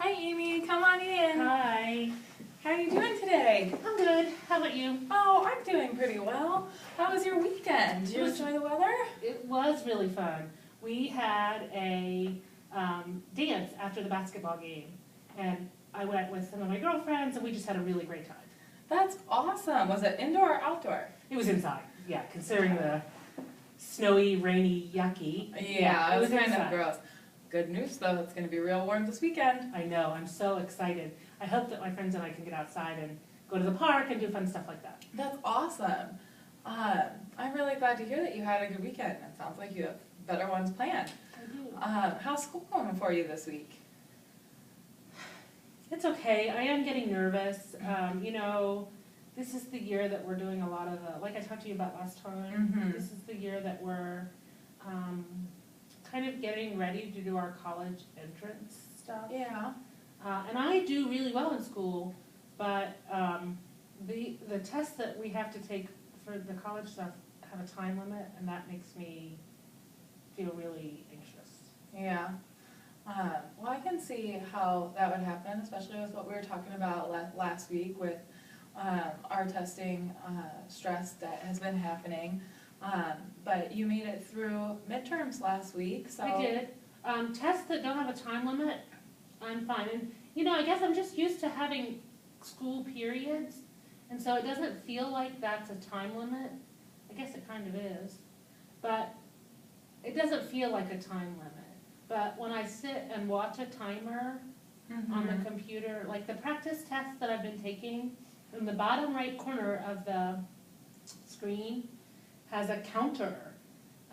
Hi Amy, come on in. Hi. How are you doing today? I'm good. How about you? Oh, I'm doing pretty well. How was your weekend? Did you enjoy the weather? It was really fun. We had a dance after the basketball game, and I went with some of my girlfriends, and we just had a really great time. That's awesome. Was it indoor or outdoor? It was inside, yeah, considering the snowy, rainy, yucky. Yeah, it was kind inside. of gross. Good news though, it's going to be real warm this weekend. I know, I'm so excited. I hope that my friends and I can get outside and go to the park and do fun stuff like that. That's awesome. I'm really glad to hear that you had a good weekend. It sounds like you have better ones planned. I do. How's school going for you this week? It's okay. I am getting nervous. This is the year that we're doing a lot of like I talked to you about last time. Mm-hmm. This is the year that we're kind of getting ready to do our college entrance stuff. Yeah. And I do really well in school, but the tests that we have to take for the college stuff have a time limit, and that makes me feel really anxious. Yeah. Well, I can see how that would happen, especially with what we were talking about last week with our testing stress that has been happening. But you made it through midterms last week, so. I did. Tests that don't have a time limit, I'm fine. And, I guess I'm just used to having school periods, and so it doesn't feel like that's a time limit. I guess it kind of is. But it doesn't feel like a time limit. But when I sit and watch a timer on the computer, like the practice tests that I've been taking, in the bottom right corner of the screen has a counter,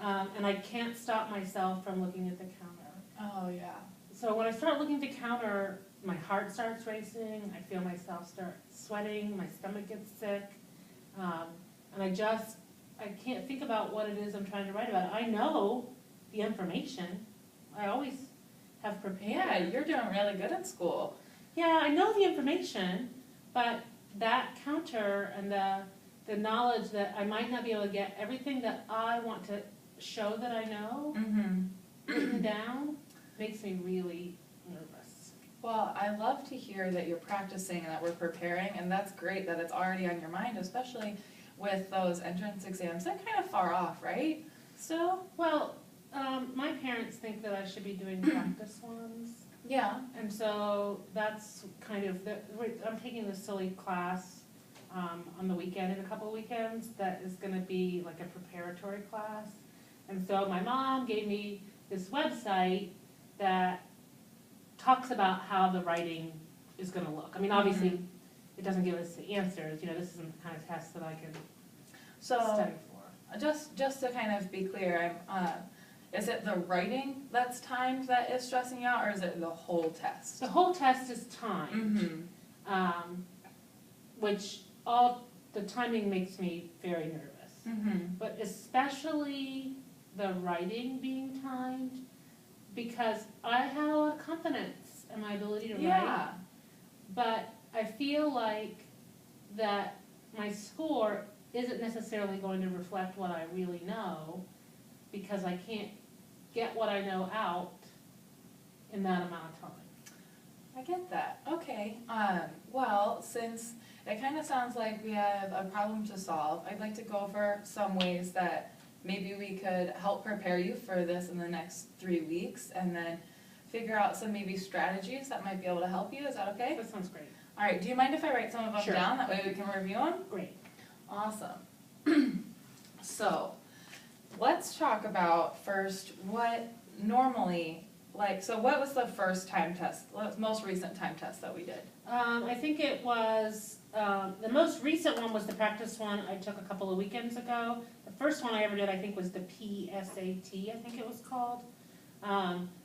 and I can't stop myself from looking at the counter. Oh, yeah. So when I start looking at the counter, my heart starts racing, I feel myself start sweating, my stomach gets sick, and I can't think about what it is I'm trying to write about. I know the information. I always have prepared. Yeah, you're doing really good in school. Yeah, I know the information, but that counter and the knowledge that I might not be able to get everything that I want to show that I know written down makes me really nervous. Well, I love to hear that you're practicing and that we're preparing, and that's great that it's already on your mind, especially with those entrance exams. They're kind of far off, right? Still? Well, my parents think that I should be doing practice ones. Yeah. And so that's kind of, I'm taking this silly class on the weekend, in a couple of weekends, that is going to be like a preparatory class. And so my mom gave me this website that talks about how the writing is going to look. I mean, obviously, it doesn't give us the answers. This isn't the kind of test that I can study for. Just to kind of be clear, is it the writing that's timed that is stressing you out, or is it the whole test? The whole test is timed, which the timing makes me very nervous. But especially the writing being timed, because I have a lot of confidence in my ability to write. But I feel like that my score isn't necessarily going to reflect what I really know, because I can't get what I know out in that amount of time. I get that. Okay. Well, since it kind of sounds like we have a problem to solve, I'd like to go over some ways that maybe we could help prepare you for this in the next 3 weeks, and then figure out some maybe strategies that might be able to help you. Is that okay? That sounds great. All right. Do you mind if I write some of them Sure. down? That way we can review them? Great. Awesome. So, let's talk about first what normally, so what was the first time test, most recent time test that we did? I think it was, the most recent one was the practice one I took a couple of weekends ago. The first one I ever did, I think, was the PSAT, I think it was called.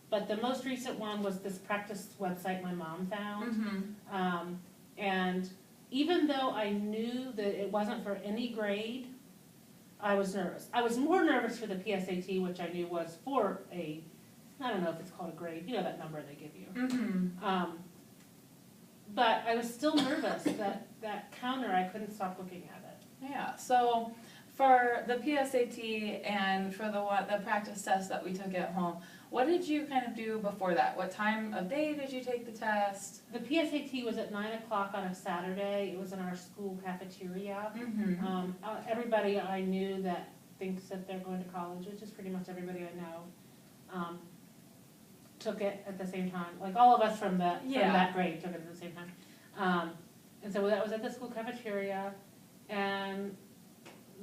But the most recent one was this practice website my mom found. And even though I knew that it wasn't for any grade, I was nervous. I was more nervous for the PSAT, which I knew was for I don't know if it's called a grade, that number they give you. But I was still nervous that counter, I couldn't stop looking at it. Yeah, so for the PSAT and for the practice test that we took at home, what did you kind of do before that? What time of day did you take the test? The PSAT was at 9 o'clock on a Saturday. It was in our school cafeteria. Mm-hmm. Everybody I knew that thinks that they're going to college, which is pretty much everybody I know, took it at the same time. Like all of us from that grade took it at the same time. And so that was at the school cafeteria. And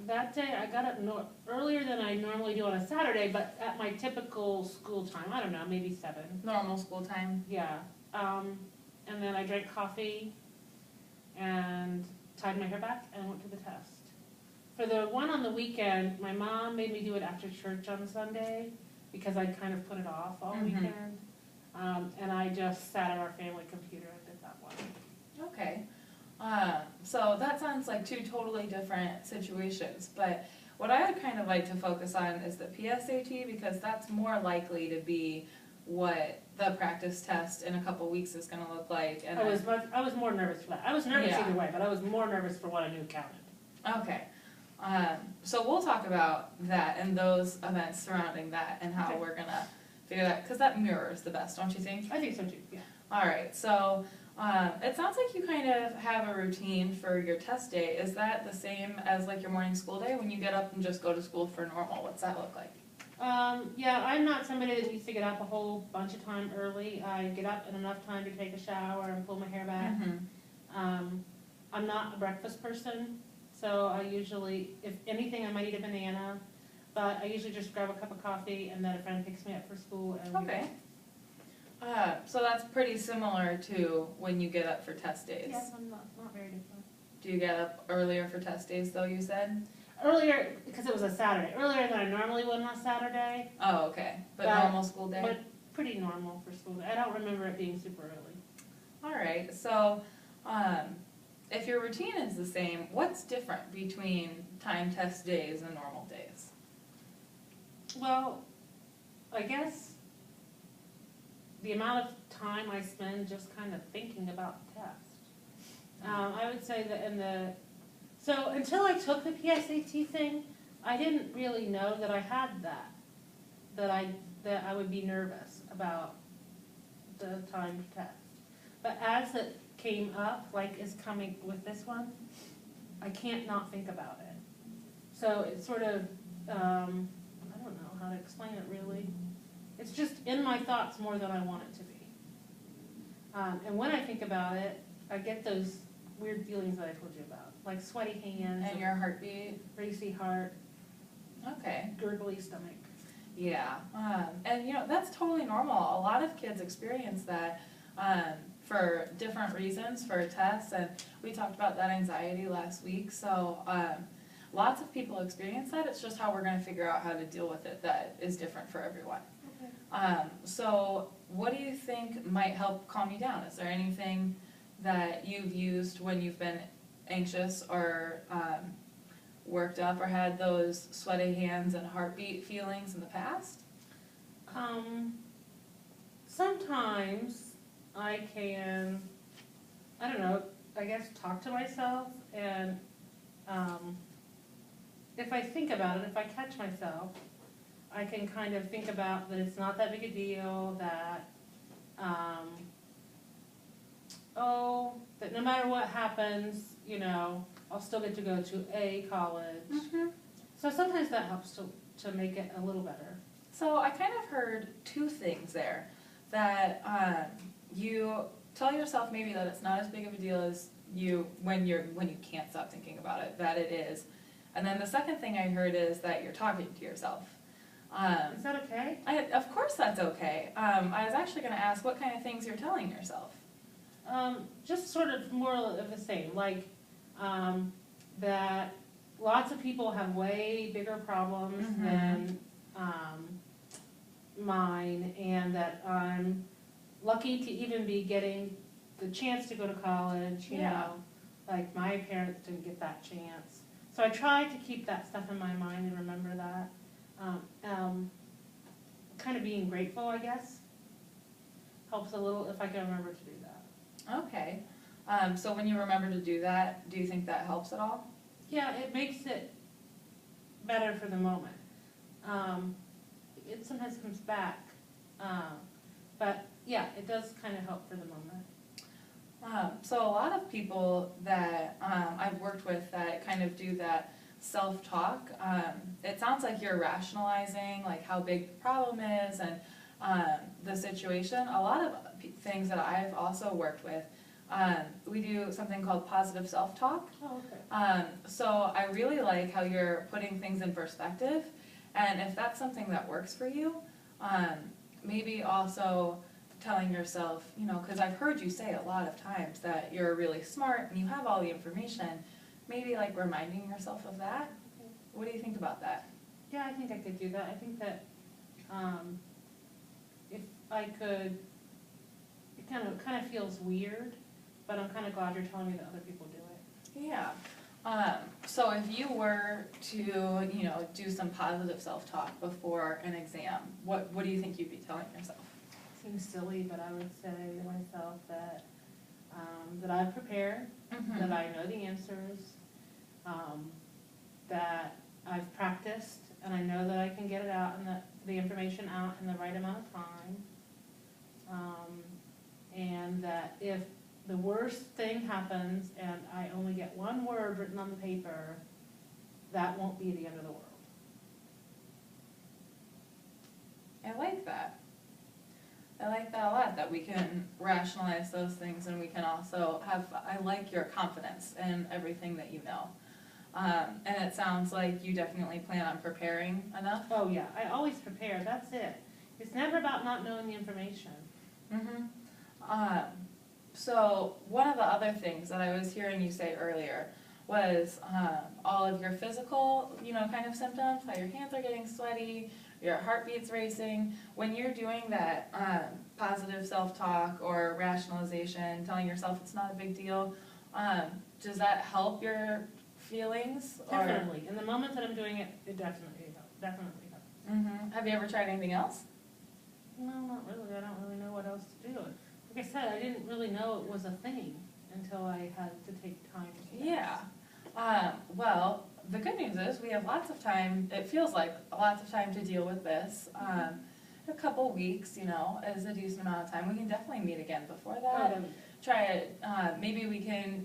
that day I got up earlier than I normally do on a Saturday, but at my typical school time. I don't know, maybe 7. Normal school time. Yeah. And then I drank coffee and tied my hair back and went to the test. For the one on the weekend, my mom made me do it after church on Sunday because I kind of put it off all weekend. And I just sat at our family computer and did that one. Okay. So that sounds like 2 totally different situations, but what I would kind of like to focus on is the PSAT, because that's more likely to be what the practice test in a couple weeks is going to look like. And I was more nervous for that. I was nervous Yeah. either way, but I was more nervous for what I knew counted. Okay. So we'll talk about that and those events surrounding that and how we're going to figure that, because that mirrors the best, don't you think? I think so too, yeah. All right, so it sounds like you kind of have a routine for your test day. Is that the same as like your morning school day when you get up and just go to school for normal? What's that look like? Yeah, I'm not somebody that needs to get up a whole bunch of time early. I get up in enough time to take a shower and pull my hair back. I'm not a breakfast person, so I usually, if anything, I might eat a banana, but I usually just grab a cup of coffee and then a friend picks me up for school. And Okay. So that's pretty similar to when you get up for test days. Yes, I'm not very different. Do you get up earlier for test days though, you said? Earlier, because it was a Saturday, earlier than I normally would on a Saturday, Oh, okay. But But- normal school day? but pretty normal for school day. I don't remember it being super early. All right, so if your routine is the same, what's different between time test days and normal days? Well, I guess the amount of time I spend just kind of thinking about the test. I would say that so until I took the PSAT thing, I didn't really know that I had that I would be nervous about the timed test. But as it came up, like is coming with this one, I can't not think about it. So it's sort of, I don't know how to explain it really. It's just in my thoughts more than I want it to be. And when I think about it, I get those weird feelings that I told you about, like sweaty hands, And your heartbeat? racy heart, Okay. gurgly stomach. Yeah, and you know, that's totally normal. A lot of kids experience that for different reasons for tests, and we talked about that anxiety last week. So lots of people experience that. It's just how we're going to figure out how to deal with it that is different for everyone. Okay. So what do you think might help calm you down? Is there anything that you've used when you've been anxious or worked up or had those sweaty hands and heartbeat feelings in the past? Sometimes I can, I don't know, I guess talk to myself, and if I think about it, if I catch myself, I can kind of think about that it's not that big a deal, that, that no matter what happens, you know, I'll still get to go to a college. So sometimes that helps to make it a little better. So I kind of heard 2 things there. That you tell yourself maybe that it's not as big of a deal as when you can't stop thinking about it, that it is. And then the second thing I heard is that you're talking to yourself. Is that okay? Of course that's okay. I was actually going to ask what kind of things you're telling yourself. Just sort of more of the same, like that lots of people have way bigger problems than mine, and that I'm lucky to even be getting the chance to go to college, you know, like my parents didn't get that chance. So I try to keep that stuff in my mind and remember that. Kind of being grateful, I guess, helps a little if I can remember to do that. Okay. So when you remember to do that, do you think that helps at all? Yeah, it makes it better for the moment. It sometimes comes back, But yeah, it does kind of help for the moment. So a lot of people that I've worked with that kind of do that self-talk, it sounds like you're rationalizing like how big the problem is and the situation. A lot of things that I've also worked with, we do something called positive self-talk. Oh, okay. So I really like how you're putting things in perspective, and if that's something that works for you, maybe also telling yourself, you know, because I've heard you say a lot of times that you're really smart and you have all the information, maybe like reminding yourself of that. Okay. What do you think about that? Yeah, I think I could do that. I think that if I could, it kind of feels weird, but I'm kind of glad you're telling me that other people do it. Yeah. So if you were to, you know, do some positive self-talk before an exam, what do you think you'd be telling yourself? Seems silly, but I would say to myself that that I've prepared, that I know the answers, that I've practiced, and I know that I can get it out and the information out in the right amount of time, and that if the worst thing happens and I only get one word written on the paper, that won't be the end of the world. I like that. I like that a lot, that we can rationalize those things and we can also have, I like your confidence in everything that you know. And it sounds like you definitely plan on preparing enough. Oh yeah, I always prepare, that's it. It's never about not knowing the information. So one of the other things that I was hearing you say earlier was all of your physical, you know, kind of symptoms, how your hands are getting sweaty, your heartbeat's racing. When you're doing that positive self-talk or rationalization, telling yourself it's not a big deal, does that help your feelings? Definitely. In the moment that I'm doing it, it definitely helps. Have you ever tried anything else? No, not really. I don't really know what else to do. Like I said, I didn't really know it was a thing until I had to take time to do that. Yeah. Well, the good news is we have lots of time, it feels like lots of time to deal with this. A couple weeks, you know, is a decent amount of time. We can definitely meet again before that. Try it, maybe we can,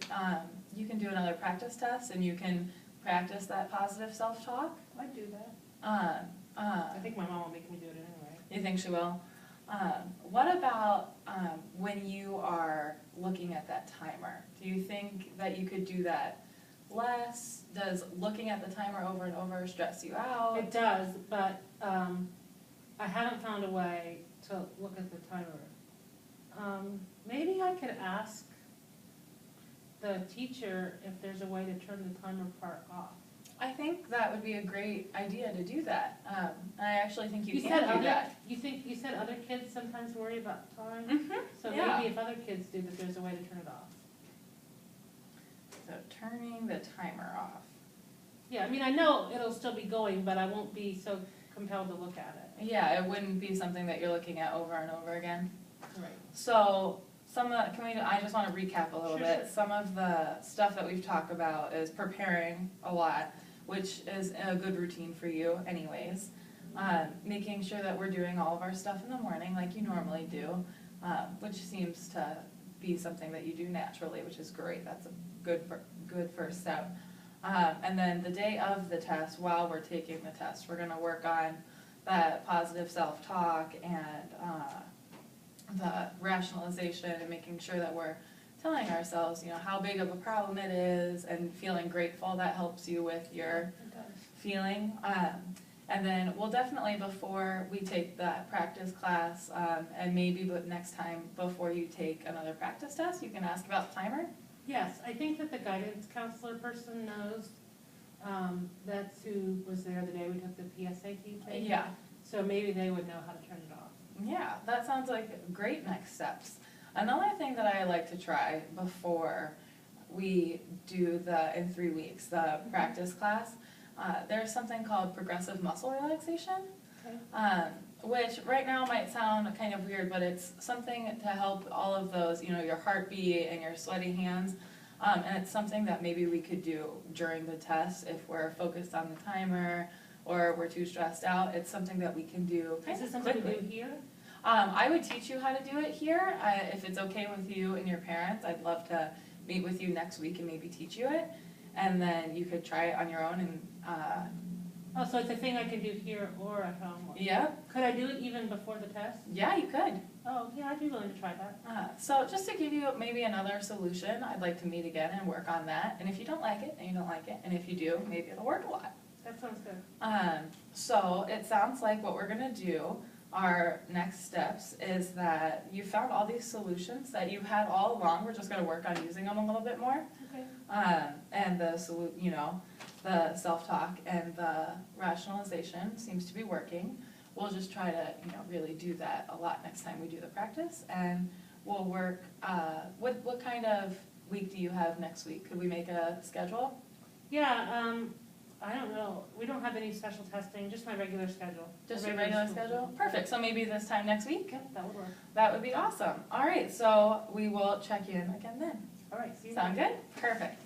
you can do another practice test and you can practice that positive self-talk. I'd do that. I think my mom will make me do it anyway. You think she will? What about when you are looking at that timer? Do you think that you could do that less? Does looking at the timer over and over stress you out? It does, but I haven't found a way to look at the timer. Maybe I could ask the teacher if there's a way to turn the timer part off. I think that would be a great idea to do that. I actually think you can said do that. You said other kids sometimes worry about time? So Yeah. maybe if other kids do, that there's a way to turn it off. So turning the timer off. Yeah, I mean, I know it'll still be going, but I won't be so compelled to look at it. Yeah, it wouldn't be something that you're looking at over and over again. Right. So I just want to recap a little bit. Sure. Some of the stuff that we've talked about is preparing a lot, which is a good routine for you anyways. Making sure that we're doing all of our stuff in the morning like you normally do, which seems to be something that you do naturally, which is great. That's a good first step. And then the day of the test, while we're taking the test, we're going to work on that positive self-talk and the rationalization and making sure that we're telling ourselves, you know, how big of a problem it is and feeling grateful. That helps you with your feeling. And then we'll definitely, before we take that practice class, and maybe next time before you take another practice test, you can ask about the timer. Yes, I think that the guidance counselor person knows. That's who was there the day we took the PSAT thing. Yeah. So maybe they would know how to turn it off. Yeah, that sounds like great next steps. Another thing that I like to try before we do in 3 weeks, the practice class, there's something called progressive muscle relaxation, which right now might sound kind of weird, but it's something to help all of those, you know, your heartbeat and your sweaty hands. And it's something that maybe we could do during the test if we're focused on the timer or we're too stressed out. It's something that we can do Is this something we do here? I would teach you how to do it here. If it's okay with you and your parents, I'd love to meet with you next week and maybe teach you it. And then you could try it on your own and, Oh, so it's a thing I can do here or at home? yeah, Could I do it even before the test? yeah, you could. Oh, yeah, I'd be willing to try that. So just to give you maybe another solution, I'd like to meet again and work on that. And if you don't like it, then you don't like it. And if you do, maybe it'll work a lot. That sounds good. So it sounds like what we're gonna do, our next steps, is that you found all these solutions that you had all along. We're just gonna work on using them a little bit more. Okay. And the the self-talk and the rationalization seems to be working. We'll just try to, really do that a lot next time we do the practice, and we'll work, what kind of week do you have next week? Could we make a schedule? Yeah, I don't know. We don't have any special testing, just my regular schedule. Just your regular schedule? Perfect, so maybe this time next week? Yep, that would work. That would be awesome. All right, so we will check in again then. All right, see you Sound then. good? Perfect.